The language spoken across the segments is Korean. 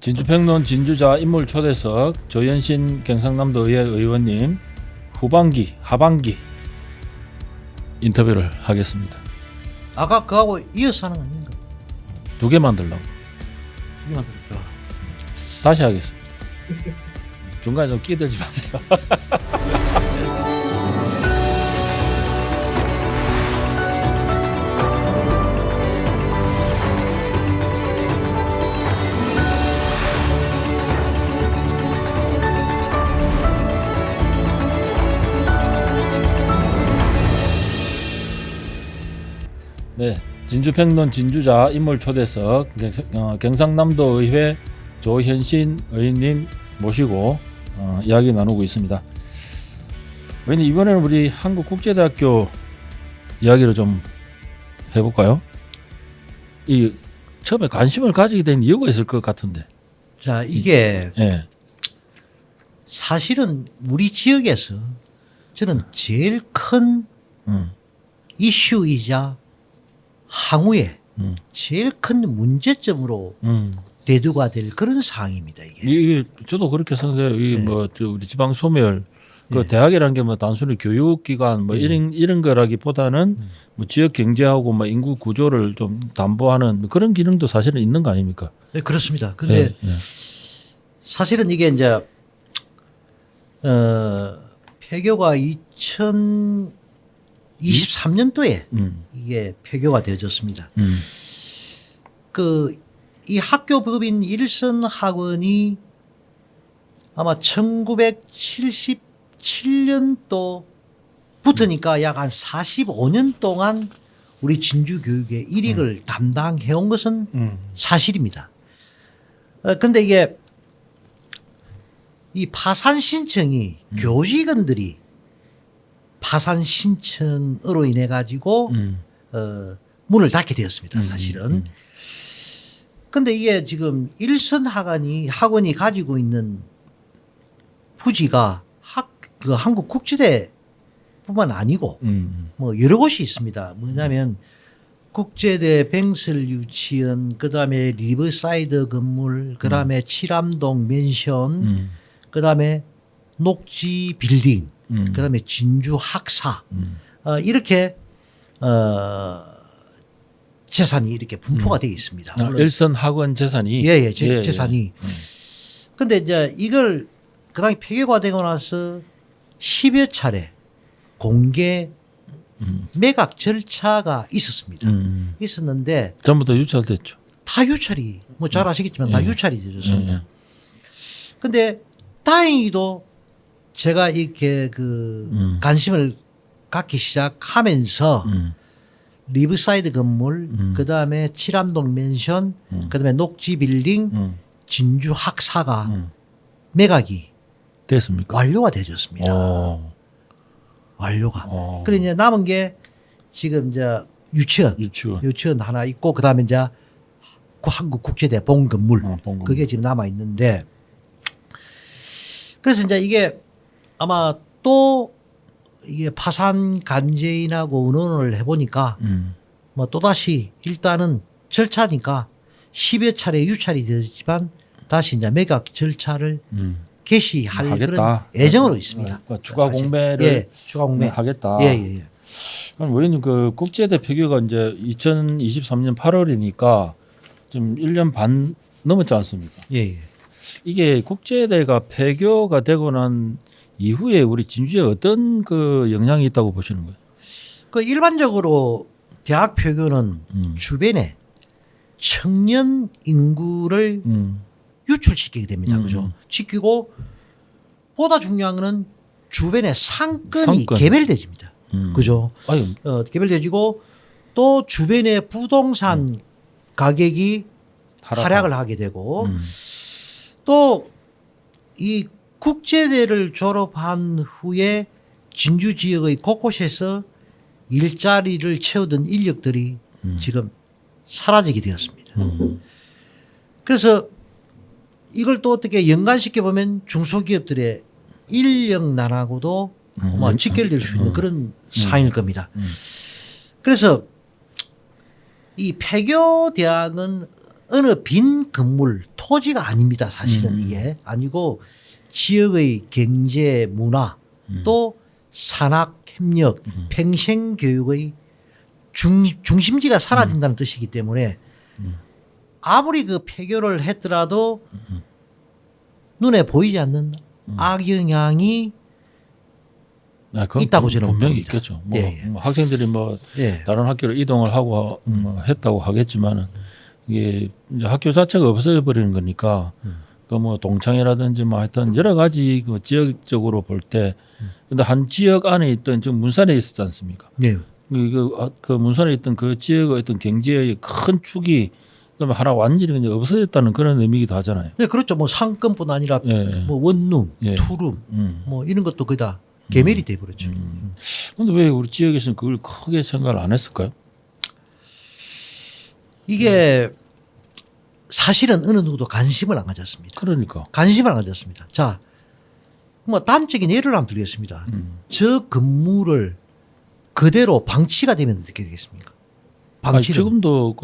진주평론 진주자 인물 초대석 조현신 경상남도 의회 의원님 하반기 인터뷰를 하겠습니다. 아까 그하고 이어서 하는 거 아닌가? 2개 만들려고. 이만 들었다. 다시 하겠습니다. 중간에 좀 끼들지 마세요. 네, 진주평론 진주자 인물 초대석 경상남도 의회 조현신 의원님 모시고 이야기 나누고 있습니다. 의원님, 이번에는 우리 한국국제대학교 이야기를 좀 해볼까요? 이 처음에 관심을 가지게 된 이유가 있을 것 같은데. 자, 이게 예. 사실은 우리 지역에서 저는 제일 큰 이슈이자 향후에 제일 큰 문제점으로 대두가 될 그런 사항입니다. 이게 저도 그렇게 생각해요. 이게 네. 우리 지방 소멸 그 네. 대학이라는 게 뭐 단순히 교육기관 뭐 이런 거라기보다는 뭐 지역 경제하고 뭐 인구 구조를 좀 담보하는 그런 기능도 사실은 있는 거 아닙니까? 네, 그렇습니다. 근데 예, 예. 사실은 이게 이제 폐교가 2023년도에 이게 폐교가 되어졌습니다. 이 학교법인 일선학원이 아마 1977년도부터니까 약 한 45년 동안 우리 진주 교육의 일익을 담당해온 것은 사실입니다. 근데 이게 이 파산 신청이 교직원들이 파산 신청으로 인해 가지고 문을 닫게 되었습니다. 사실은. 근데 이게 지금 일선학원이 가지고 있는 부지가 한국 국제대뿐만 아니고 뭐 여러 곳이 있습니다. 뭐냐면 국제대 뱅슬 유치원, 그다음에 리버사이드 건물, 그다음에 칠암동 맨션, 그다음에 녹지 빌딩, 그다음에 진주 학사, 이렇게 재산이 이렇게 분포가 되어 있습니다. 일선 학원 재산이 예, 재산이. 근데 이제 이걸 그다음에 폐교가 되고 나서 10여 차례 공개 매각 절차가 있었습니다. 있었는데 전부 다 유찰됐죠. 다 유찰이 뭐 잘 아시겠지만 다 유찰이 되었습니다. 예. 근데 다행히도 제가 이렇게 관심을 갖기 시작하면서 리브사이드 건물, 그다음에 칠암동 맨션, 그다음에 녹지 빌딩, 진주 학사가 매각이 됐습니까? 완료가 되었습니다. 완료가. 그래 이제 남은 게 지금 이제 유치원 하나 있고 그다음에 이제 한국 국제대 본 건물 그게 지금 남아 있는데, 그래서 이제 이게 아마 또 이게 파산 간제인하고 의논을 해보니까 뭐 또다시 일단은 절차니까 10여 차례 유찰이 되었지만 다시 이제 매각 절차를 개시할 하겠다. 그런 예정으로 있습니다. 추가 사실. 공매를 예, 추가 공매 하겠다. 예. 그럼 의원님, 그 국제대 폐교가 이제 2023년 8월이니까 지금 1년 반 넘었지 않습니까? 예. 이게 국제대가 폐교가 되고 난 이후에 우리 진주에 어떤 그 영향이 있다고 보시는 거예요? 그 일반적으로 대학 폐교는 주변에 청년 인구를 유출시키게 됩니다. 그죠? 지키고 보다 중요한 거는 주변에 상권이 개별돼집니다. 그죠? 개별돼지고 또 주변의 부동산 가격이 하락을 하게 되고 또 이 국제대를 졸업한 후에 진주 지역의 곳곳에서 일자리를 채우던 인력들이 지금 사라지게 되었습니다. 그래서 이걸 또 어떻게 연관시켜 보면 중소기업들의 인력 난하고도 직결될 수 있는 그런 사항일 겁니다. 그래서 이 폐교 대학은 어느 빈 건물 토지가 아닙니다. 사실은 이게 아니고 지역의 경제 문화 또 산학 협력 평생 교육의 중심지가 사라진다는 뜻이기 때문에 아무리 그 폐교를 했더라도 눈에 보이지 않는 악영향이 그건 있다고 저는 분명히 봅니다. 있겠죠. 뭐, 예, 예. 뭐 학생들이 뭐 예. 다른 학교로 이동을 하고 뭐 했다고 하겠지만은 이게 이제 학교 자체가 없어져 버리는 거니까 그 뭐 동창회라든지 뭐 하여튼 여러 가지 그 지역적으로 볼 때 근데 한 지역 안에 있던 지금 문산에 있었지 않습니까? 네. 그 문산에 있던 그 지역의 어떤 경제의 큰 축이 그러면 하나 완전히 그냥 없어졌다는 그런 의미이기도 하잖아요. 네, 그렇죠. 뭐 상권뿐 아니라 예. 뭐 원룸, 예. 투룸 음. 뭐 이런 것도 거의 다 개멸이 돼 버렸죠. 근데 왜 우리 지역에서는 그걸 크게 생각을 안 했을까요? 이게 사실은 어느 누구도 관심을 안 가졌습니다. 그러니까. 관심을 안 가졌습니다. 자, 뭐 단적인 예를 한번 드리겠습니다. 저 건물을 그대로 방치가 되면 어떻게 되겠습니까? 아니, 방치를. 지금도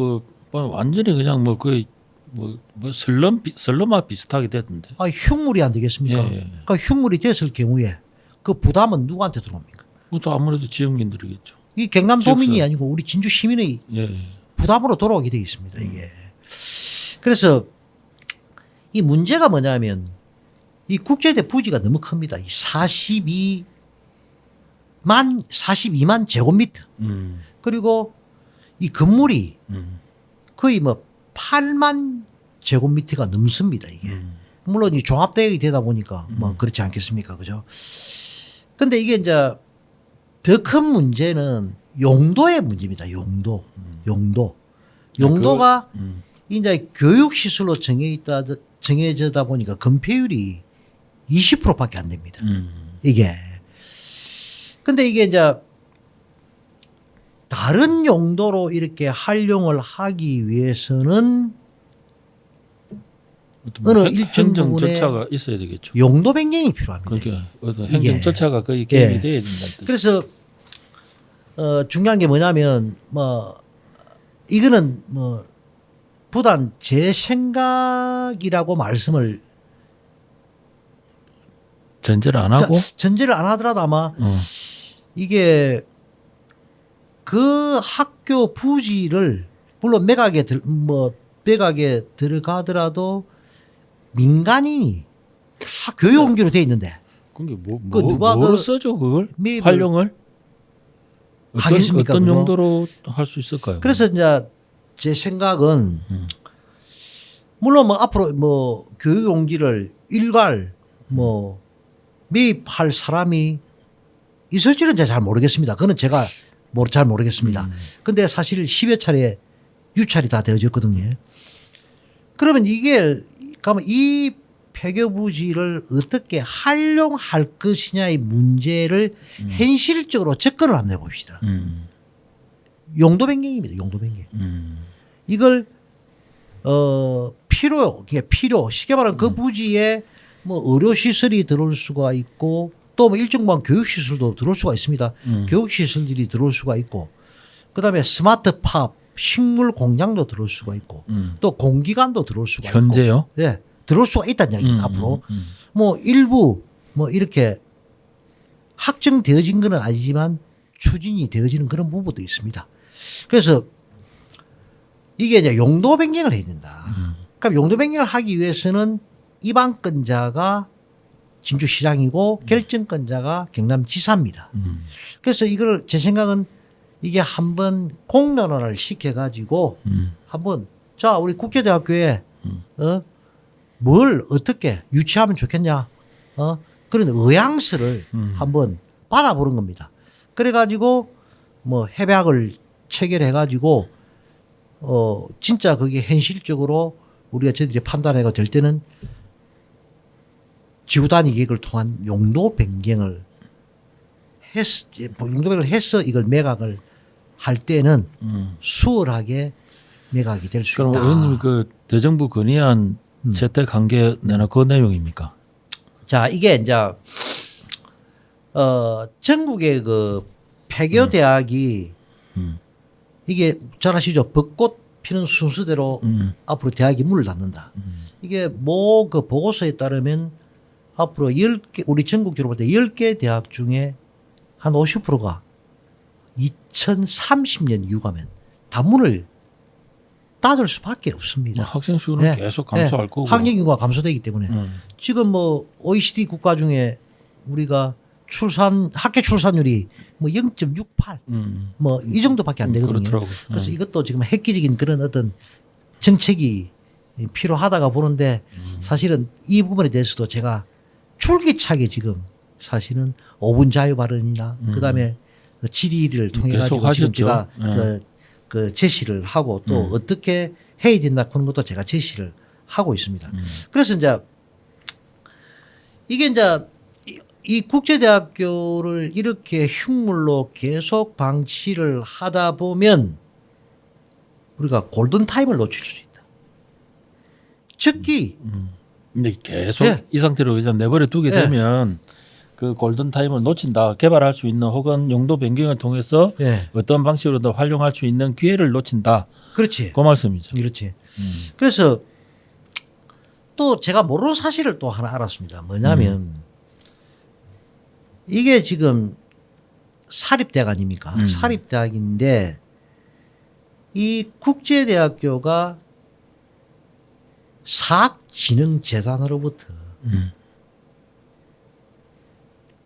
뭐 완전히 그냥 뭐 거의 뭐 설렁마 비슷하게 됐던데. 흉물이 안 되겠습니까? 예, 예. 그러니까 흉물이 됐을 경우에 그 부담은 누구한테 들어옵니까? 그것도 아무래도 지역민들이겠죠. 이 경남 도민이 지역사. 아니고 우리 진주 시민의 예. 부담으로 돌아오게 되어 있습니다. 이게. 그래서 이 문제가 뭐냐면 이 국제대 부지가 너무 큽니다. 이 42만 제곱미터. 그리고 이 건물이 거의 뭐 8만 제곱미터가 넘습니다. 이게. 물론 이 종합대학이 되다 보니까 뭐 그렇지 않겠습니까? 그죠? 근데 이게 이제 더 큰 문제는 용도의 문제입니다. 용도. 용도가 이제 교육시설로 정해져다 보니까 건폐율이 20%밖에 안 됩니다. 이게. 근데 이게 이제 다른 용도로 이렇게 활용을 하기 위해서는 어느 일정 행정 부분에 절차가 있어야 되겠죠. 용도 변경이 필요합니다. 그러니까 어떤 이게. 행정 절차가 거의 개입이 예. 돼야 된다는 뜻. 그래서 중요한 게 뭐냐면 뭐 이거는 뭐 부단 제 생각이라고 말씀을 전제를 안 하고 전제를 안 하더라도 아마 이게 그 학교 부지를 물론 매각에 들어가더라도 민간인이 교육원기로 돼 있는데 그게 그 누가 뭐로 그 써죠 그걸 매입을 활용을 하겠습니까? 어떤 그죠? 용도로 할 수 있을까요? 그래서 이제 제 생각은 물론 뭐 앞으로 뭐 교육용지를 일괄 뭐 매입할 사람이 있을지는 제가 잘 모르겠습니다. 그거는 제가 잘 모르겠습니다. 근데 사실 10여 차례 유찰이 다 되어졌거든요. 그러면 그러면 이 폐교부지를 어떻게 활용할 것이냐의 문제를 현실적으로 접근을 한번 해봅시다. 용도 변경입니다. 용도 변경. 이걸 필요 쉽게 말하면 그 부지에 뭐 의료 시설이 들어올 수가 있고 또 뭐 일정 부분 교육 시설도 들어올 수가 있습니다. 교육 시설들이 들어올 수가 있고 그다음에 스마트팝 식물 공장도 들어올 수가 있고 또 공기관도 들어올 수가 있고 현재요? 예, 들어올 수가 있다는 이야기입니다. 앞으로 뭐 일부 뭐 이렇게 확정되어진 건 아니지만 추진이 되어지는 그런 부분도 있습니다. 그래서 이게 이제 용도 변경을 해야 된다. 그럼 용도 변경을 하기 위해서는 입안권자가 진주시장이고 결정권자가 경남지사입니다. 그래서 이걸 제 생각은 이게 한번 공론화를 시켜가지고 한번 자 우리 국제대학교에 뭘 어떻게 유치하면 좋겠냐 그런 의향서를 한번 받아보는 겁니다. 그래가지고 뭐 협약을 체결해가지고 진짜 그게 현실적으로 우리가 저희들이 판단해가 될 때는 지구단위 계획을 통한 용도 변경을 해서 이걸 매각을 할 때는 수월하게 매각이 될 수 그럼 있다. 의원님 그 대정부 건의안 채택 한게 내나 그 내용입니까? 자 이게 이제 전국의 그 폐교 대학이 이게 잘 아시죠? 벚꽃 피는 순서대로 앞으로 대학이 문을 닫는다. 이게 뭐 그 보고서에 따르면 앞으로 10개 우리 전국적으로 볼 때 10개 대학 중에 한 50%가 2030년 이후가면 다 문을 닫을 수밖에 없습니다. 학생 수는 네. 계속 감소할 네. 거고. 학령 인구가 감소되기 때문에 지금 뭐 OECD 국가 중에 우리가 학교 출산율이 뭐 0.68 뭐 이 정도밖에 안 되거든요. 그렇더라고요. 그래서 이것도 지금 획기적인 그런 어떤 정책이 필요하다가 보는데 사실은 이 부분에 대해서도 제가 줄기차게 지금 사실은 5분 자유 발언이나 그다음에 그 질의를 통해 계속 가지고 지금 하셨죠. 제가 네. 그 제시를 하고 또 어떻게 해야 된다 그런 것도 제가 제시를 하고 있습니다. 그래서 이제 이게 이제 이 국제대학교를 이렇게 흉물로 계속 방치를 하다 보면 우리가 골든타임을 놓칠 수 있다. 특히 근데 계속 예. 이 상태로 그냥 내버려 두게 예. 되면 그 골든 타임을 놓친다. 개발할 수 있는 혹은 용도 변경을 통해서 예. 어떤 방식으로도 활용할 수 있는 기회를 놓친다. 그렇지. 그 말씀이죠. 그렇지. 그래서 또 제가 모르는 사실을 또 하나 알았습니다. 뭐냐면 이게 지금 사립대학 아닙니까? 사립대학인데 이 국제대학교가 사학진흥재단으로부터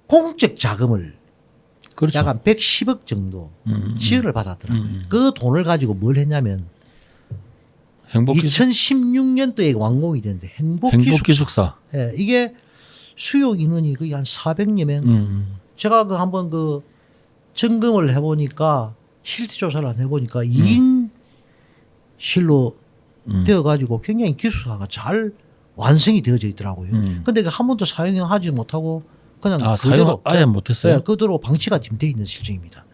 공적 자금을 그렇죠. 약 한 110억 정도 지원을 받았더라고요. 그 돈을 가지고 뭘 했냐면 행복기숙 2016년도에 완공이 됐는데 행복기숙사. 행복기숙사. 예, 이게 수요 인원이 거의 한 400여 명. 제가 그 한번 그 점검을 해보니까 실태 조사를 해보니까 2인 실로 되어가지고 굉장히 기숙사가 잘 완성이 되어져 있더라고요. 근데 그 한 번도 사용하지 못하고 그냥 사용 아예 못했어요. 네, 그대로 방치가 지금 되어 있는 실정입니다.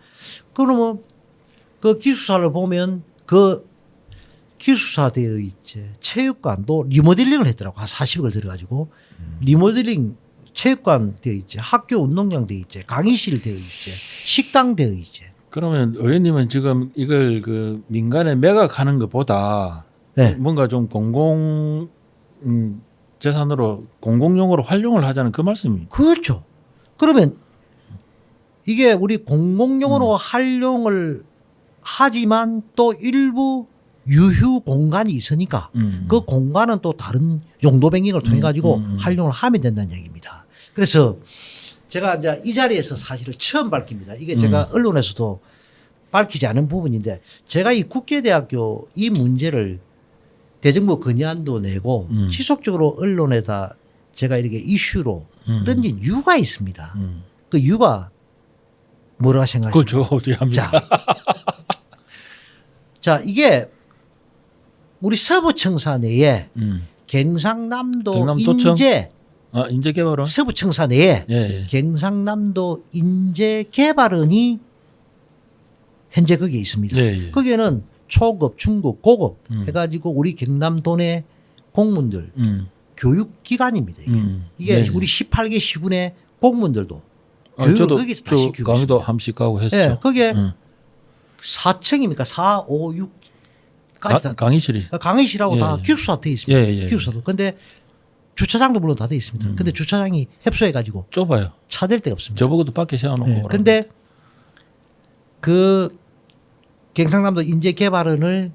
그러면 그 기숙사를 보면 그 기숙사 되어 있지 체육관도 리모델링을 했더라고. 한 40억을 들어가지고 리모델링 체육관 되어 있지 학교 운동장 되어 있지 강의실 되어 있지 식당 되어 있지. 그러면 의원님은 지금 이걸 그 민간에 매각하는 것보다 네. 뭔가 좀 공공 재산으로 공공용으로 활용을 하자는 그 말씀입니다. 그렇죠. 그러면 이게 우리 공공용으로 활용을 하지만 또 일부 유휴 공간이 있으니까 그 공간은 또 다른 용도 변경을 통해 가지고 활용을 하면 된다는 얘기입니다. 그래서 제가 이제 이 자리에서 사실을 처음 밝힙니다. 이게 제가 언론에서도 밝히지 않은 부분인데 제가 이 국제대학교 이 문제를 대정부 건의안도 내고 지속적으로 언론에다 제가 이렇게 이슈로 던진 이유가 있습니다. 그 이유가 뭐라고 생각하십니까? 그렇죠. 어떻게 합니까? 자, 이게 우리 서부청사 내에 경상남도 경남도청? 인재 인재개발원. 서부청사 내에 예, 예. 경상남도 인재개발원이 현재 거기에 있습니다. 예, 예. 거기에는 초급, 중급, 고급 해가지고 우리 경남도 내 공무원들 교육기관입니다. 이게 네. 우리 18개 시군의 공무원들도 저도 교육을 거기서 다 시키고 강의도 있습니다. 함씩 가고 했죠. 예, 거기에 4층입니까? 4, 5, 6 강의실이. 강의실하고 예, 다 예. 기숙사 돼 있습니다. 예, 예. 기숙사도. 근데 주차장도 물론 다 돼 있습니다. 근데 주차장이 협소해가지고 좁아요. 차댈 데가 없습니다. 저보고도 밖에 세워놓고. 예. 오라고. 근데 그 경상남도 인재개발원을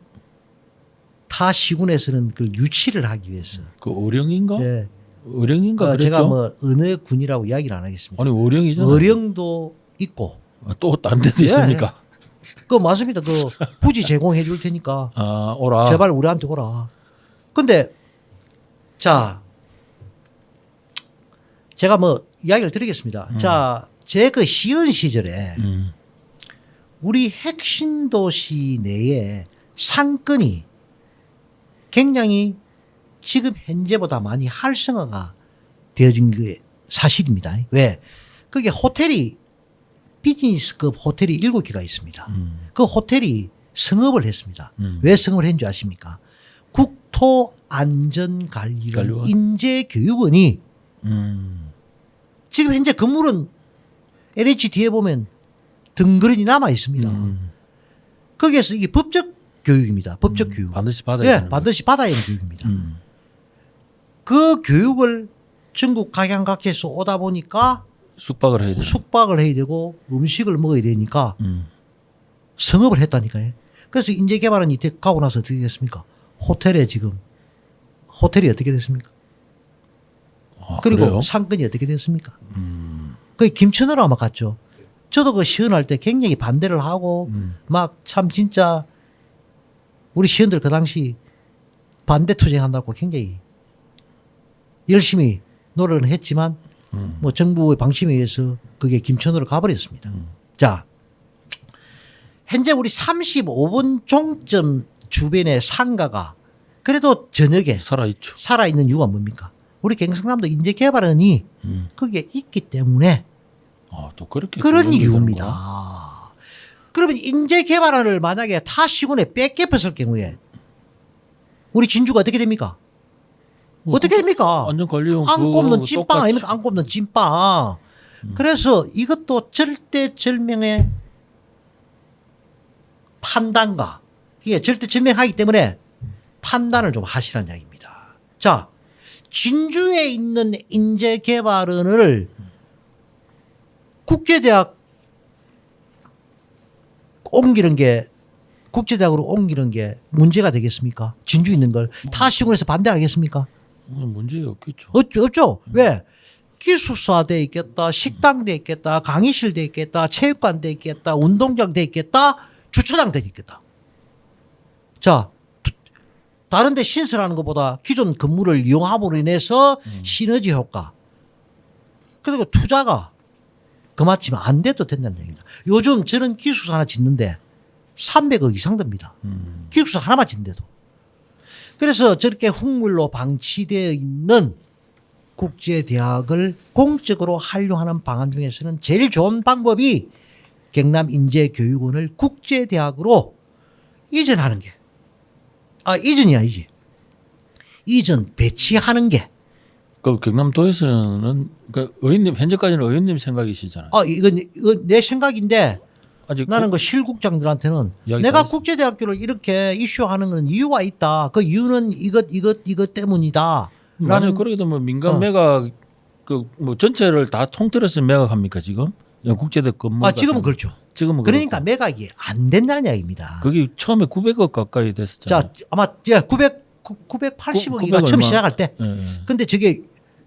타 시군에서는 그걸 유치를 하기 위해서. 그 어령인가? 예. 어령인가 그랬죠? 제가 뭐 어느 군이라고 이야기를 안 하겠습니다. 아니 어령이잖아요. 어령도 있고. 또 다른 데도 예, 있습니까? 그 맞습니다. 그 부지 제공해 줄 테니까 오라. 제발 우리한테 오라. 근데 자 제가 뭐 이야기를 드리겠습니다. 자, 제 그 시연 시절에 우리 핵심 도시 내에 상권이 굉장히 지금 현재보다 많이 활성화가 되어진 게 사실입니다. 왜? 그게 호텔이 비즈니스급 호텔이 7개가 있습니다. 그 호텔이 성업을 했습니다. 왜 성업을 했는지 아십니까? 국토안전관리원 인재교육원이 지금 현재 건물은 LH 뒤에 보면 덩그러니 남아 있습니다. 거기에서 이게 법적 교육입니다. 법적 교육. 반드시 받아야 예, 되는 반드시 받아야 하는 교육입니다. 거죠. 그 교육을 전국 각양각지에서 오다 보니까 숙박을 해야 되는. 숙박을 해야 되고 음식을 먹어야 되니까 성업을 했다니까요. 그래서 인재개발은 이때 가고 나서 어떻게 됐습니까? 호텔이 어떻게 됐습니까? 아, 그리고 그래요? 상권이 어떻게 됐습니까? 거기 김천으로 아마 갔죠. 저도 그 시연할 때 굉장히 반대를 하고 막 참 진짜 우리 시연들 그 당시 반대 투쟁한다고 굉장히 열심히 노력을 했지만 뭐 정부의 방침에 의해서 그게 김천으로 가버렸습니다. 자, 현재 우리 35번 종점 주변의 상가가 그래도 저녁에 살아있죠. 살아있는 이유가 뭡니까? 우리 경상남도 인재개발원이 그게 있기 때문에 아, 또 그렇게 그런 연결되는구나. 이유입니다. 그러면 인재개발원을 만약에 타 시군에 뺏겨었을 경우에 우리 진주가 어떻게 됩니까? 어떻게 됩니까? 완전 관리용 안 그거 꼽는 찐빵 똑같이. 아닙니까? 안 꼽는 찐빵. 그래서 이것도 절대절명의 판단과 이게 절대절명하기 때문에 판단을 좀 하시라는 이야기입니다. 자, 진주에 있는 인재개발원을 국제대학 옮기는 게 국제대학으로 옮기는 게 문제가 되겠습니까? 진주 있는 걸 타 시군에서 반대하겠습니까? 문제 없겠죠. 없죠. 왜? 기숙사 돼 있겠다, 식당 돼 있겠다, 강의실 돼 있겠다, 체육관 돼 있겠다, 운동장 돼 있겠다, 주차장 돼 있겠다. 자, 다른 데 신설하는 것보다 기존 건물을 이용함으로 인해서 시너지 효과. 그리고 투자가 그만치면 안 돼도 된다는 얘기입니다. 요즘 저는 기숙사 하나 짓는데 300억 이상 듭니다. 기숙사 하나만 짓는데도. 그래서 저렇게 훅물로 방치되어 있는 국제대학을 공적으로 활용하는 방안 중에서는 제일 좋은 방법이 경남인재교육원을 국제대학으로 이전하는 게. 이전이 아니지. 이전 배치하는 게. 그 경남도에서는 그 의원님 현재까지는 의원님 생각이시잖아요. 이건 내 생각인데 아직 나는 그 실국장들한테는 이야기 내가 다 했어. 국제대학교를 이렇게 이슈하는 건 이유가 있다. 그 이유는 이것 때문이다. 만약 라는 그래도 뭐 민간 매각 그 뭐 전체를 다 통틀어서 매각합니까 지금? 국제대 건물. 지금은 그렇죠. 지금은 그러니까 그렇고. 매각이 안 된다는 이야기입니다. 그게 처음에 900억 가까이 됐었잖아요. 자, 아마 980억이가 900 처음 얼마? 시작할 때. 예. 근데 저게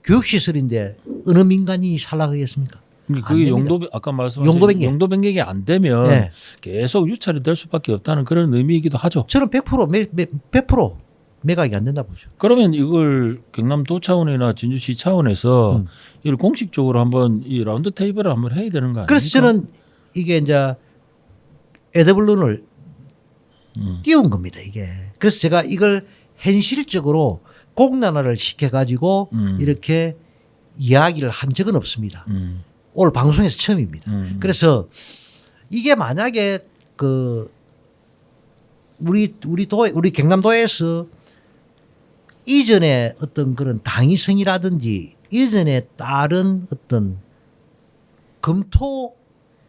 교육시설인데 어느 민간이 살라하겠습니까? 그게 안 됩니다. 용도 아까 말씀하신 용도 변경. 용도 변경이 안 되면 네. 계속 유찰이 될 수밖에 없다는 그런 의미이기도 하죠. 저는 100% 매각이 안 된다 보죠. 그러면 이걸 경남도 차원이나 진주시 차원에서 이걸 공식적으로 한번 이 라운드 테이블을 한번 해야 되는 거 아닙니까? 그래서 저는 이게 이제 에드블룬을 띄운 겁니다, 이게. 그래서 제가 이걸 현실적으로 공론화를 시켜가지고 이렇게 이야기를 한 적은 없습니다. 오늘 방송에서 처음입니다. 그래서 이게 만약에 우리 경남도에서 이전에 어떤 그런 당위성이라든지 이전에 따른 어떤 검토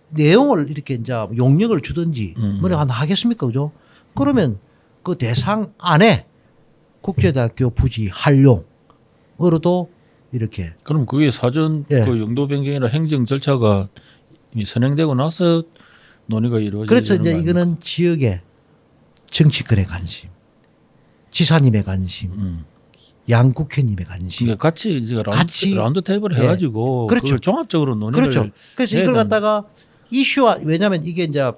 내용을 이렇게 이제 용역을 주든지 뭐라 하나 하겠습니까, 그죠? 그러면 그 대상 안에 국제대학교 부지 활용으로도 이렇게. 그럼 그게 사전 예. 그 용도 변경이나 행정 절차가 이미 선행되고 나서 논의가 이루어지는 그래서 거 이제 아닙니까? 이거는 지역의 정치권의 관심, 지사님의 관심, 양국회님의 관심. 그러니까 같이 이제 같이. 라운드 테이블 예. 해가지고 그렇죠. 그걸 종합적으로 논의를 그렇죠. 그래서 해야 이걸 되는- 갖다가 이슈화, 왜냐하면 이게 이제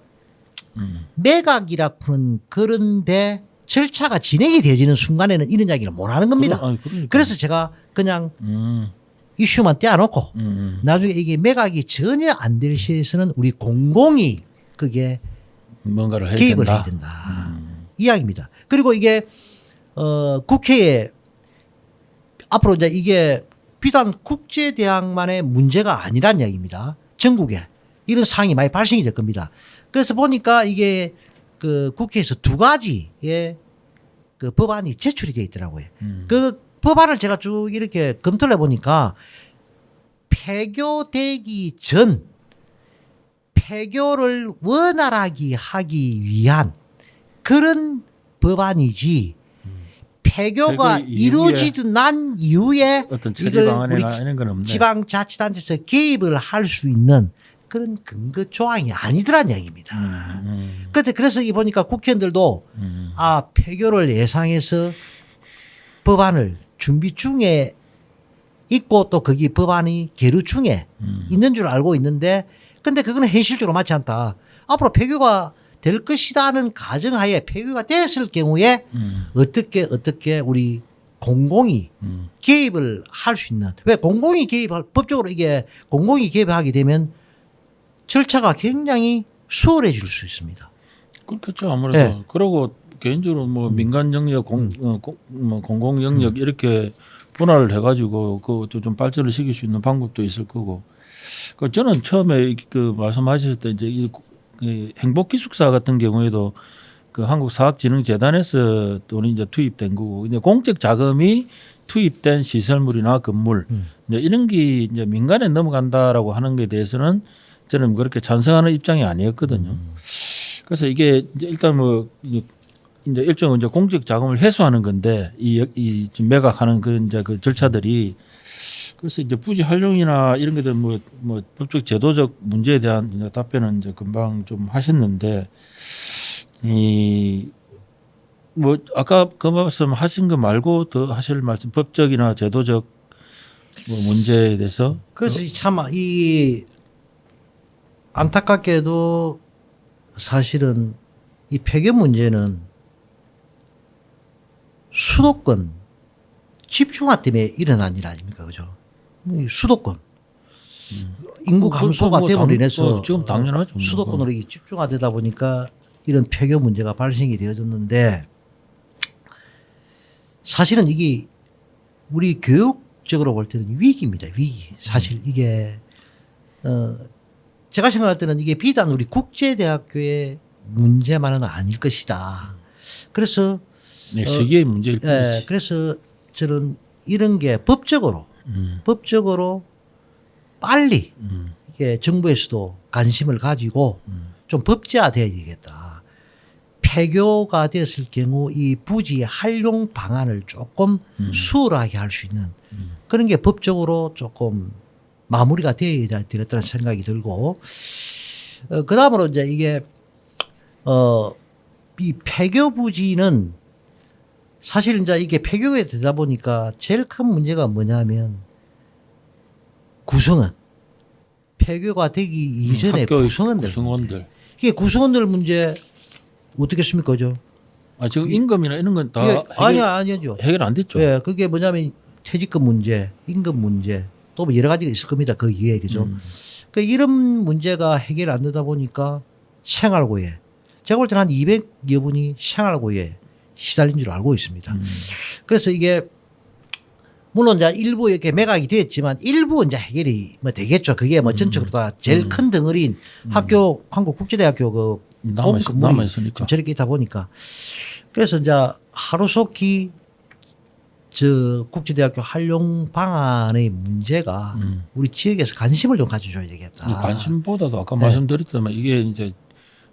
매각이라고는 그런데 절차가 진행이 되어지는 순간에는 이런 이야기를 못 하는 겁니다. 그러니까. 그래서 제가 그냥 이슈만 떼어놓고 나중에 이게 매각이 전혀 안 될 시에서는 우리 공공이 그게 뭔가를 해야 개입을 된다. 해야 된다. 이야기입니다. 그리고 이게 국회에 앞으로 이제 이게 비단 국제대학만의 문제가 아니란 이야기입니다. 전국에 이런 상황이 많이 발생이 될 겁니다. 그래서 보니까 이게 그 국회에서 두 가지의 그 법안이 제출이 되어 있더라고요. 그 법안을 제가 쭉 이렇게 검토를 해보니까 폐교되기 전 폐교를 원활하게 하기 위한 그런 법안이지 폐교가 폐교 이후에 이루어지던 난 이후에 어떤 처리 이걸 방안이나 우리 이런 건 없네. 지방자치단체에서 개입을 할 수 있는 그런 근거 조항이 아니더란 얘기입니다. 그래서 이 보니까 국회의원들도 아 폐교를 예상해서 법안을 준비 중에 있고 또 거기 법안이 계류 중에 있는 줄 알고 있는데 근데 그거는 현실적으로 맞지 않다. 앞으로 폐교가 될 것이라는 가정하에 폐교가 됐을 경우에 어떻게 우리 공공이 개입을 할 수 있는 왜 공공이 개입할 법적으로 이게 공공이 개입하게 되면 절차가 굉장히 수월해질 수 있습니다. 그렇겠죠 아무래도. 네. 그리고 개인적으로 뭐 민간 영역, 뭐 공공 영역 이렇게 분할을 해가지고 그것도 좀 발전을 시킬 수 있는 방법도 있을 거고. 그 저는 처음에 그 말씀하셨을 때 이제 이 행복기숙사 같은 경우에도 그 한국사학진흥재단에서 돈이 이제 투입된 거고, 이제 공적 자금이 투입된 시설물이나 건물 이제 이런 게 이제 민간에 넘어간다라고 하는 것에 대해서는 저는 그렇게 찬성하는 입장이 아니었거든요. 그래서 이게 이제 일단 뭐 이제 일종의 이제 공적 자금을 회수하는 건데 이 지금 매각하는 그런 이제 그 절차들이 그래서 이제 부지 활용이나 이런 것들 뭐 법적 제도적 문제에 대한 이제 답변은 이제 금방 좀 하셨는데 이 뭐 아까 그 말씀 하신 거 말고 더 하실 말씀 법적이나 제도적 뭐 문제에 대해서 그래서 참 이 안타깝게도 사실은 이 폐교 문제는 수도권 집중화 때문에 일어난 일 아닙니까, 그죠? 이 수도권 인구 감소가 뭐 됨으로 인해서 지금 당연하죠. 수도권으로 이 집중화되다 보니까 이런 폐교 문제가 발생이 되어졌는데 사실은 이게 우리 교육적으로 볼 때는 위기입니다. 위기. 사실 이게 제가 생각할 때는 이게 비단 우리 국제대학교의 문제만은 아닐 것이다. 그래서 네, 시기의 문제일 뿐이지. 그래서 저는 이런 게 법적으로 빨리 이게 정부에서도 관심을 가지고 좀 법제화돼야 되겠다. 폐교가 됐을 경우 이 부지 활용 방안을 조금 수월하게 할 수 있는 그런 게 법적으로 조금 마무리가 되어야 되겠다는 생각이 들고 그 다음으로 이제 이게 이 폐교 부지는 사실 이제 이게 폐교가 되다 보니까 제일 큰 문제가 뭐냐면 구성원 폐교가 되기 이전에 구성원들 이게 구성원들 문제 어떻겠습니까, 죠? 아 지금 임금이나 이런 건 다 아니죠. 해결 안 됐죠. 예, 그게 뭐냐면 퇴직금 문제, 임금 문제, 또 뭐 여러 가지가 있을 겁니다. 그 이외에 그죠. 그 이런 문제가 해결 안 되다 보니까 생활고에 제가 볼 때는 한 200여 분이 생활고에 시달린 줄 알고 있습니다. 그래서 이게 물론 이제 일부 이렇게 매각이 됐지만 일부 이제 해결이 뭐 되겠죠. 그게 뭐 전적으로 다 제일 큰 덩어리인 학교 한국국제대학교 그 남아 있으니까 저렇게 있다 보니까 그래서 이제 하루속히 저 국제대학교 활용 방안의 문제가 우리 지역에서 관심을 좀 가져줘야 되겠다. 이 관심보다도 아까 말씀드렸지만 이게 이제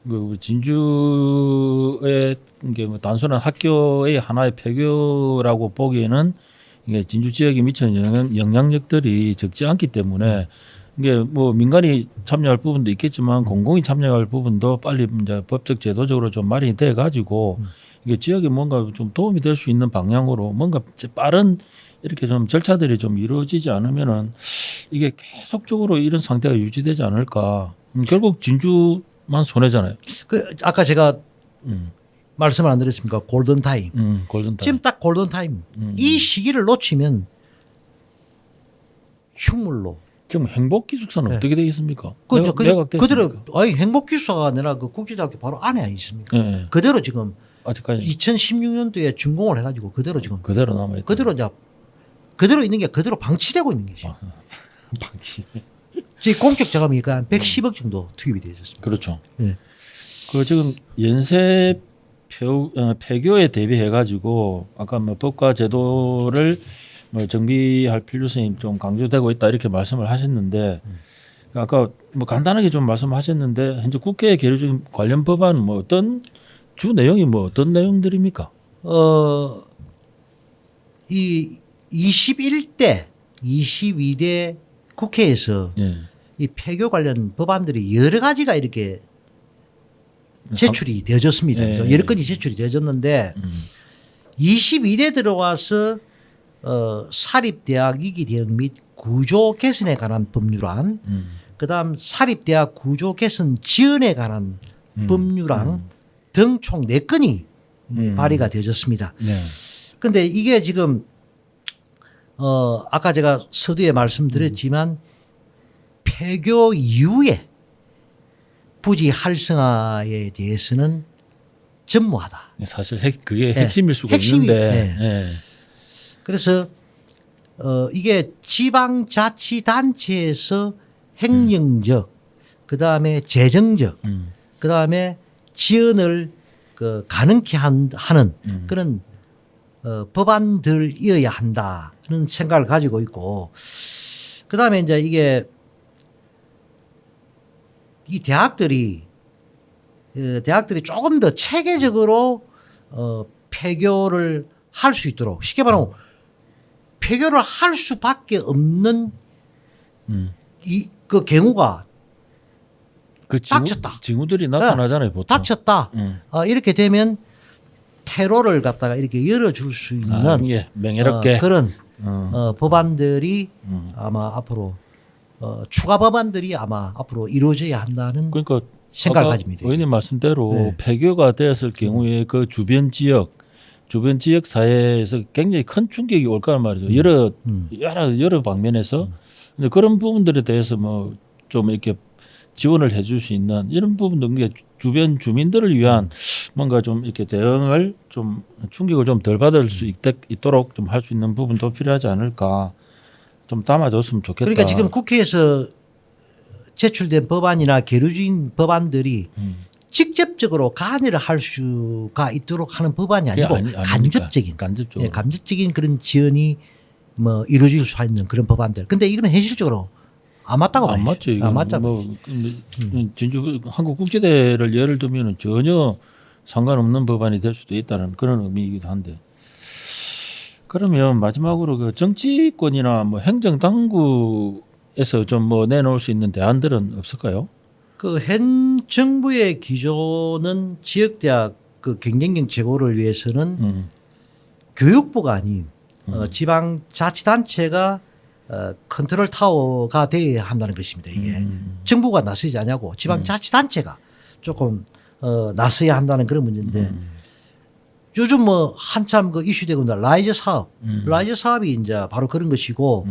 그 진주의 이게 뭐 단순한 학교의 하나의 폐교라고 보기에는 이게 진주 지역에 미치는 영향력들이 적지 않기 때문에 이게 뭐 민간이 참여할 부분도 있겠지만 공공이 참여할 부분도 빨리 이제 법적 제도적으로 좀 마련이 돼 가지고 이게 지역에 뭔가 좀 도움이 될 수 있는 방향으로 뭔가 빠른 이렇게 좀 절차들이 좀 이루어지지 않으면은 이게 계속적으로 이런 상태가 유지되지 않을까. 결국 진주만 손해잖아요. 그 아까 제가 말씀을 안 드렸습니까? 골든 타임. 골든 타임. 지금 딱 골든 타임. 이 시기를 놓치면 흉물로. 지금 행복기숙사는 네. 어떻게 되겠습니까? 그대로 아니 행복기숙사가 아니라 그 국제대학교 바로 안에 있습니까? 네. 그대로 지금 아직까지 2016년도에 준공을 해가지고 그대로 지금 그대로 남아 있다. 그대로 이제 그대로 있는 게 그대로 방치되고 있는 것이. 방치. 지금 공적 자금이 한 110억 정도 투입이 되어 있었습니다. 그렇죠. 네. 그 지금 연세 폐교에 대비해 가지고 아까 뭐 법과 제도를 뭐 정비할 필요성이 좀 강조되고 있다 이렇게 말씀을 하셨는데 아까 뭐 간단하게 좀 말씀하셨는데 현재 국회에 계류 중인 관련 법안은 뭐 어떤 주 내용이 뭐 어떤 내용들입니까? 이 21대, 22대 국회에서 예. 이 폐교 관련 법안들이 여러 가지가 이렇게 제출이 되어졌습니다. 예. 여러 건이 제출이 되어졌는데 22대 들어와서 사립대학 위기 대응 및 구조 개선에 관한 법률안, 그다음 사립대학 구조 개선 지원에 관한 법률안 등 총 4건이 발의가 되어졌습니다. 네. 근데 이게 지금 아까 제가 서두에 말씀드렸지만 폐교 이후에 부지 활성화에 대해서는 전무하다. 사실 그게 네. 핵심일 수가 핵심이- 있는데. 네. 예. 그래서 이게 지방자치단체에서 행정적, 그다음에 재정적, 그다음에 지원을 가능케 하는 그런 법안들이어야 한다는 생각을 가지고 있고, 그다음에 이제 이게 이 대학들이 조금 더 체계적으로 폐교를 할 수 있도록, 쉽게 말하면 폐교를 할 수밖에 없는 그 경우가 그 닥쳤다. 징후들이 나타나잖아요, 보통. 닥쳤다. 이렇게 되면 테러를 갖다가 이렇게 열어줄 수 있는 예. 명예롭게. 그런 법안들이 아마 앞으로 추가 법안들이 아마 앞으로 이루어져야 한다는 그러니까 생각을 아까 가집니다. 의원님 말씀대로 네. 폐교가 되었을 경우에 그 주변 지역 사회에서 굉장히 큰 충격이 올 거란 말이죠. 여러 방면에서. 근데 그런 부분들에 대해서 뭐 좀 이렇게 지원을 해줄 수 있는 이런 부분도 이게 주변 주민들을 위한 뭔가 좀 이렇게 대응을 좀 충격을 좀 덜 받을 수 있도록 좀 할 수 있는 부분도 필요하지 않을까. 좀 담아줬으면 좋겠다. 그러니까 지금 국회에서 제출된 법안이나 계류 중인 법안들이 직접적으로 간여를 할 수가 있도록 하는 법안이 아니고 아니니까. 간접적인 간접적으로. 예, 간접적인 그런 지원이 뭐 이루어질 수 있는 그런 법안들. 근데 이건 현실적으로 안 맞다고 봐요. 안 맞죠. 이건 안 맞다고. 뭐 진주 한국국제대를 예를 들면 전혀 상관없는 법안이 될 수도 있다는 그런 의미이기도 한데. 그러면 마지막으로 그 정치권이나 뭐 행정당국에서 좀 뭐 내놓을 수 있는 대안들은 없을까요? 그 현 정부의 기조는 지역대학 그 경쟁력 제고를 위해서는 교육부가 아닌 지방자치단체가 컨트롤 타워가 되어야 한다는 것입니다. 이게 정부가 나서지 않냐고 지방자치단체가 조금 나서야 한다는 그런 문제인데 요즘 뭐 한참 그 이슈되고 있는 라이즈 사업, 라이즈 사업이 이제 바로 그런 것이고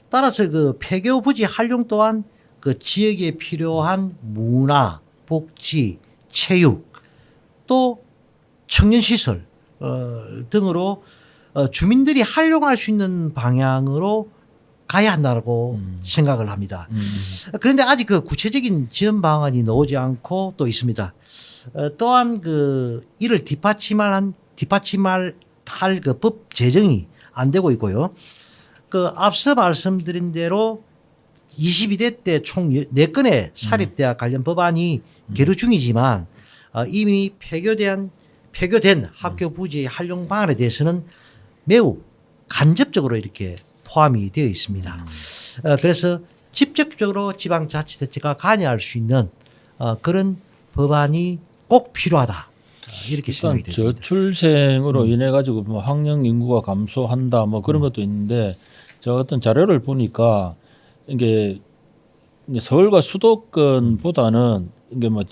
따라서 그 폐교 부지 활용 또한 그 지역에 필요한 문화, 복지, 체육 또 청년 시설 등으로 주민들이 활용할 수 있는 방향으로 가야 한다고 생각을 합니다. 그런데 아직 그 구체적인 지원 방안이 나오지 않고 또 있습니다. 또한 그 이를 뒷받침할 그 법 제정이 안 되고 있고요. 그 앞서 말씀드린 대로 22대 때 총 4건의 사립대학 관련 법안이 계류 중이지만 이미 폐교된 학교 부지 활용 방안에 대해서는 매우 간접적으로 이렇게 포함이 되어 있습니다. 그래서 직접적으로 지방자치단체가 관여할 수 있는 그런 법안이 꼭 필요하다. 이렇게 일단 생각이 됩니다. 저출생으로 인해 가지고 뭐 학령 인구가 감소한다 뭐 그런 것도 있는데 저 어떤 자료를 보니까 이게 서울과 수도권보다는 이게 뭐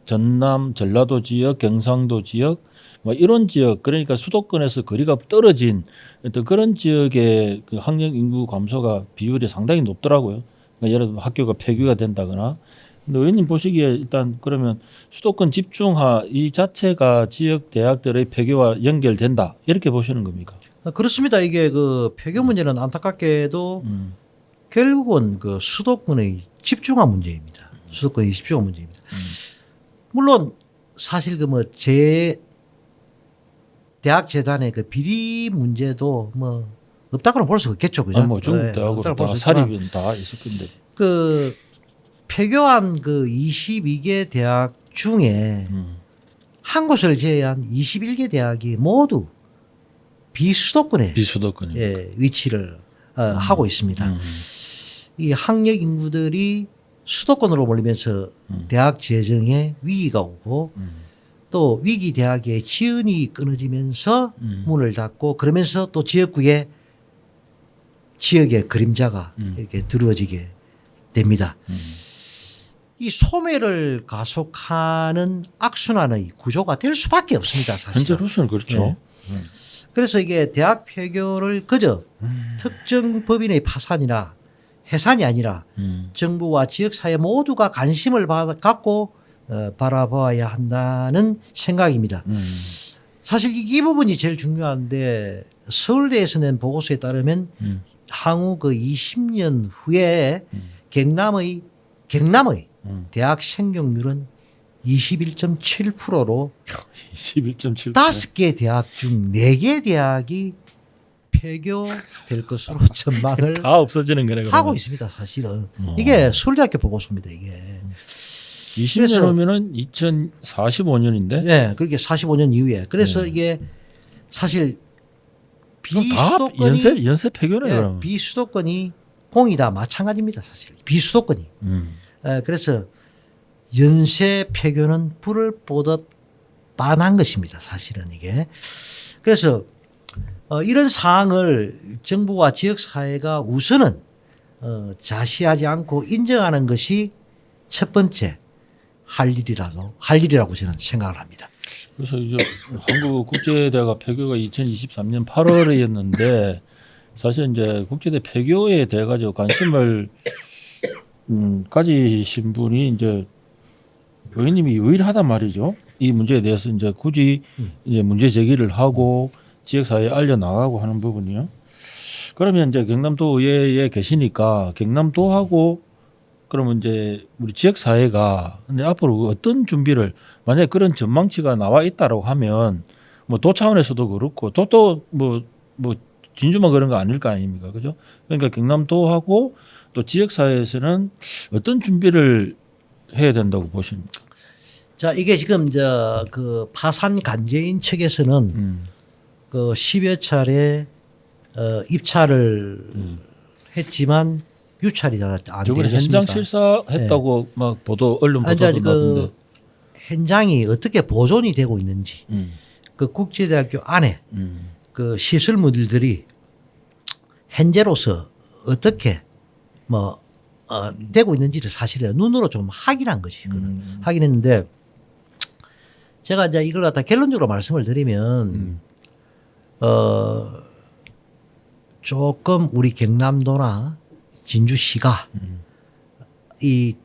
전남, 전라도 지역, 경상도 지역 뭐 이런 지역 그러니까 수도권에서 거리가 떨어진 어떤 그런 지역의 그 학령 인구 감소가 비율이 상당히 높더라고요. 그러니까 예를 들면 학교가 폐교가 된다거나. 근데 의원님 보시기에 일단 그러면 수도권 집중화 이 자체가 지역 대학들의 폐교와 연결된다 이렇게 보시는 겁니까? 그렇습니다. 이게 그 폐교 문제는 안타깝게도 결국은 그 수도권의 집중화 문제입니다. 수도권의 집중화 문제입니다. 물론 사실 그 뭐 대학 재단의 그 비리 문제도 뭐 없다고는 볼 수 없겠죠, 그죠? 뭐 중국 대학으로 없다고 볼수 다 있지만 사립은 다 있을 건데. 그 폐교한 그 22개 대학 중에 한 곳을 제외한 21개 대학이 모두 비수도권에 비수도권이. 예, 위치를 하고 있습니다. 이 학력 인구들이 수도권으로 몰리면서 대학 재정에 위기가 오고 또 위기 대학의 지은이 끊어지면서 문을 닫고 그러면서 또 지역구에 지역의 그림자가 이렇게 드러지게 됩니다. 이 소멸을 가속하는 악순환의 구조가 될 수밖에 없습니다. 사실. 현재로서는 그렇죠. 그래서 이게 대학 폐교를 그저 특정 법인의 파산이나 해산이 아니라 정부와 지역사회 모두가 관심을 갖고 바라봐야 한다는 생각입니다. 사실 이 부분이 제일 중요한데 서울대에서 낸 보고서에 따르면 향후 그 20년 후에 경남의 대학 생존율은 21.7%로 21.7%. 5개 대학 중 4개 대학이 폐교될 것으로 전망을 다 없어지는 거네. 그러면. 하고 있습니다. 사실은 이게 서울대학교 보고서입니다. 이게 20년 그래서- 후면은 2045년인데. 네, 그게 45년 이후에 그래서 이게 사실 비수도권이 연세 폐교네. 예, 그러면. 비수도권이 공이다 마찬가지입니다. 사실 비수도권이 음. 그래서 연쇄 폐교는 불을 보듯 빤한 것입니다. 사실은 이게 그래서 이런 사항을 정부와 지역사회가 우선은 자시하지 않고 인정하는 것이 첫 번째 할 일이라고 저는 생각을 합니다. 그래서 이제 한국국제대가 폐교가 2023년 8월이었는데 사실 이제 국제대 폐교에 대해 가지고 관심을 가지신 분이 이제 교수님이 유일하단 말이죠. 이 문제에 대해서 이제 굳이 이제 문제 제기를 하고 지역사회에 알려 나가고 하는 부분이요. 그러면 이제 경남도 의회에 계시니까 경남도하고 그러면 이제 우리 지역사회가 근데 앞으로 어떤 준비를 만약에 그런 전망치가 나와 있다라고 하면 뭐 도 차원에서도 그렇고 또 뭐 진주만 그런 거 아닐 거 아닙니까, 그죠? 그러니까 경남도하고 또 지역사회에서는 어떤 준비를 해야 된다고 보십니까? 자, 이게 지금 그 파산 간제인 측에서는 그 10여 차례 입찰을 했지만 유찰이 안 저번에 되겠습니까? 현장 실사했다고 막 보도 언론 아, 이제 보도도 나던데. 그 현장이 어떻게 보존이 되고 있는지 그 국제대학교 안에 그 시설물들이 현재로서 어떻게 되고 있는지를 사실은 눈으로 좀 확인한 거지. 확인했는데 제가 이제 이걸 갖다 결론적으로 말씀을 드리면 조금 우리 경남도나 진주시가 이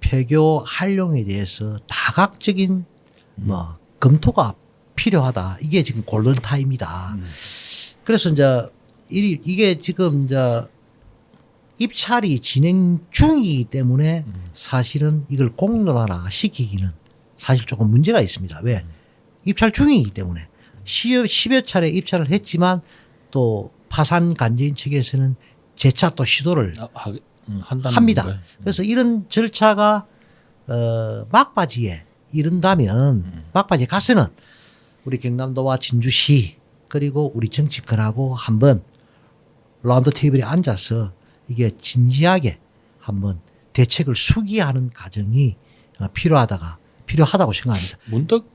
폐교 활용에 대해서 다각적인 검토가 필요하다. 이게 지금 골든타임이다. 그래서 이제 이게 지금 이제 입찰이 진행 중이기 때문에 사실은 이걸 공론화나 시키기는 사실 조금 문제가 있습니다. 왜? 입찰 중이기 때문에 10여 차례 입찰을 했지만 또 파산 간제인 측에서는 재차 또 시도를 합니다. 그래서 이런 절차가 막바지에 이른다면 막바지에 가서는 우리 경남도와 진주시 그리고 우리 정치권하고 한번 라운드 테이블에 앉아서 이게 진지하게 한번 대책을 수기하는 과정이 필요하다고 생각합니다. 문득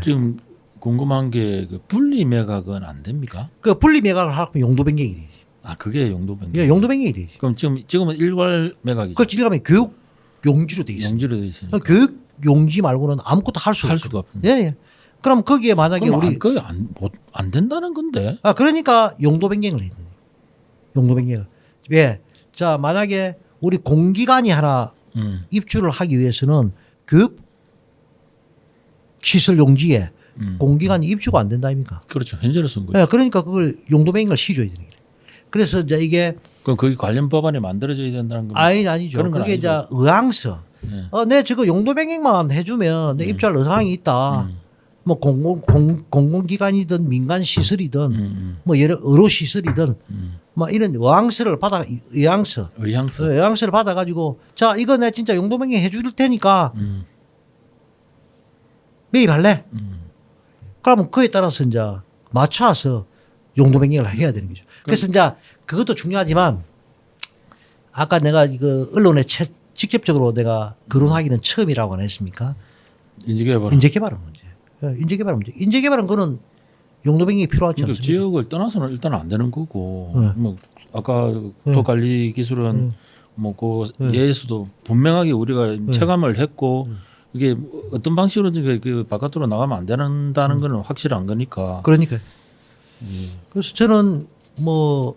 지금 궁금한 게 그 분리 매각은 안 됩니까? 그 분리 매각을 하면 용도 변경이 되지. 아 그게 용도 변경. 예, 용도 변경이 되지. 그럼 지금은 일괄 매각이죠. 그렇지. 일가면 교육 용지로 돼 있어. 용지로 돼 있으니까. 교육 용지 말고는 아무것도 할 수가 수가 없는. 예, 예. 그럼 거기에 만약에 그럼 우리 그게 안 된다는 건데. 그러니까 용도 변경을 해야 돼. 용도 변경을. 왜? 자, 만약에 우리 공기관이 하나 입주를 하기 위해서는 교육 시설 용지에 공기관이 입주가 안 된다 아닙니까? 그렇죠. 현재로서는 그렇죠. 예, 그러니까 그걸 용도 변경을 시줘야 되는 거예요. 그래서 이제 이게 그럼 거기 관련 법안이 만들어져야 된다는 겁니까? 아니죠. 그런 건 그게 이제 아니죠. 의향서. 네. 내 저거 용도 변경만 해주면 내 입주할 의향이 있다. 뭐 공공기관이든 민간 시설이든 뭐 여러 시설이든 뭐 이런 의향서를 받아가지고 자 이거 내 진짜 용도 변경 해줄 테니까 매입할래? 그러면 그에 따라서 이제 맞춰서 용도 변경을 해야 되는 거죠. 그래서 이제 그것도 중요하지만 아까 내가 이거 언론에 직접적으로 내가 거론하기는 처음이라고 안 했습니까? 인재개발. 인재개발은 문제. 인재개발은 문제. 인재개발은 그거는 용도 변경이 필요하지 그러니까 않습니까? 지역을 떠나서는 일단 안 되는 거고 네. 뭐 아까 도관리 기술은 뭐그 예에서도 분명하게 우리가 체감을 했고 이게 어떤 방식으로 그 바깥으로 나가면 안 된다는 거는 확실한 거니까. 그러니까. 그래서 저는 뭐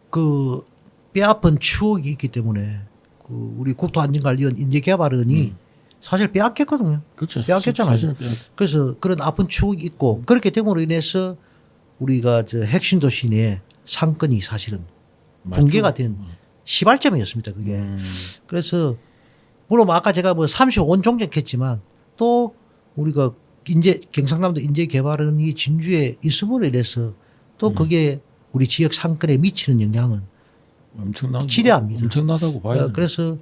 그 뼈아픈 추억이 있기 때문에 그 우리 국토안전관리원 인재개발원이 사실 빼앗겼거든요. 그렇죠. 빼앗겼잖아요. 사실은 그래서 그런 아픈 추억이 있고 그렇게 됨으로 인해서 우리가 저 핵심 도시 내 상권이 사실은 붕괴가 된 시발점이었습니다. 그게. 그래서 물론 아까 제가 뭐 35원 종적했지만 또 우리가 경상남도 인재개발원이 진주에 있음으로 인해서 또 그게 우리 지역 상권에 미치는 영향은 지대합니다. 엄청나다고 봐요. 그래서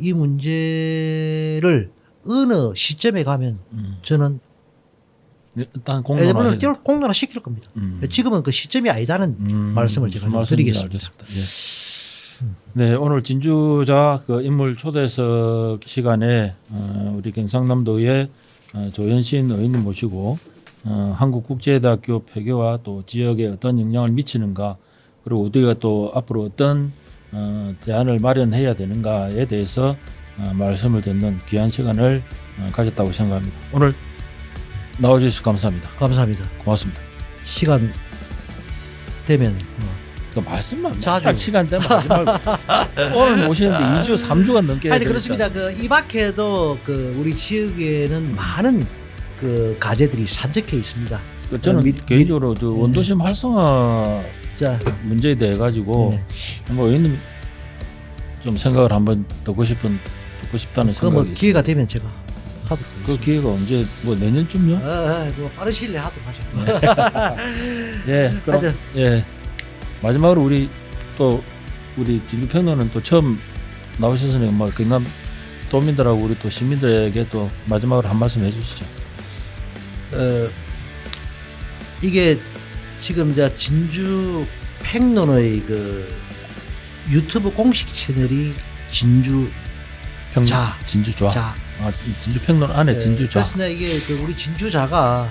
이 문제를 어느 시점에 가면 저는 일단 일본을 공론화 시킬 겁니다. 지금은 그 시점이 아니다는 말씀을 제가 좀 드리겠습니다. 알겠습니다. 예. 네, 오늘 진주자 그 인물 초대석 시간에 우리 경상남도의 조현신 의원님 모시고 한국국제대학교 폐교와 또 지역에 어떤 영향을 미치는가 그리고 우리가 또 앞으로 어떤 대안을 마련해야 되는가에 대해서 말씀을 듣는 귀한 시간을 가졌다고 생각합니다. 오늘 나와주셔서 감사합니다. 감사합니다. 고맙습니다. 시간 되면 그 말씀만 자주. 딱 시간 되면 하지 말고 오늘 모시는데 2주 3주가 넘게 아니 그렇습니다. 그 이 밖에도 그 우리 지역에는 많은 그 가재들이 산적해 있습니다. 저는 개인적으로 그 원도심 활성화 자, 문제에 대해 가지고 뭐 의원님 좀 생각을 한번 듣고 싶다는 그 생각이 뭐 있습니다. 기회가 되면 제가 하도록 그 하겠습니다. 기회가 언제 뭐 내년쯤요? 뭐 빠른 시일 내에 하도록 하죠. 예, 그럼 하여튼. 예 마지막으로 우리 진주평론은 또 처음 나오셔서는 뭐 경남 도민들하고 우리 또 시민들에게 또 마지막으로 한 말씀 해주시죠. 이게 지금 이제 진주 평론의 그 유튜브 공식 채널이 진주자. 진주좌. 자. 진주평론 안에 진주좌. 그래서 이게 그 우리 진주자가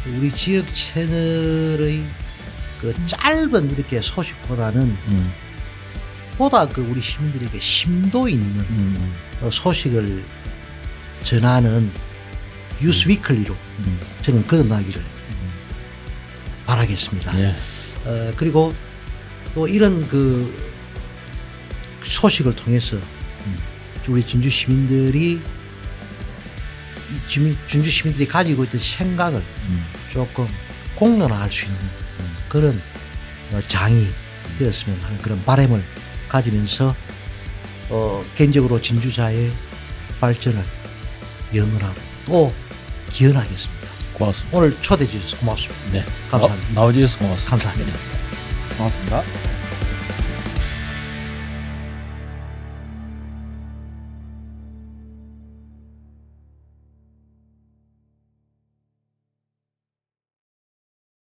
우리 지역 채널의 그 짧은 이렇게 소식보다는 보다 그 우리 시민들에게 심도 있는 소식을 전하는 뉴스 위클리로 저는 거듭나기를 바라겠습니다. 예. 그리고 또 이런 그 소식을 통해서 우리 진주 시민들이 진주 시민들이 가지고 있던 생각을 조금 공론화할 수 있는 그런 장이 되었으면 하는 그런 바람을 가지면서 개인적으로 진주자의 발전을 영원하고 또 기원하겠습니다. 고맙습니다. 오늘 초대해 주셔서 고맙습니다. 네. 감사합니다. 나와주셔서 고맙습니다. 감사합니다. 고맙습니다.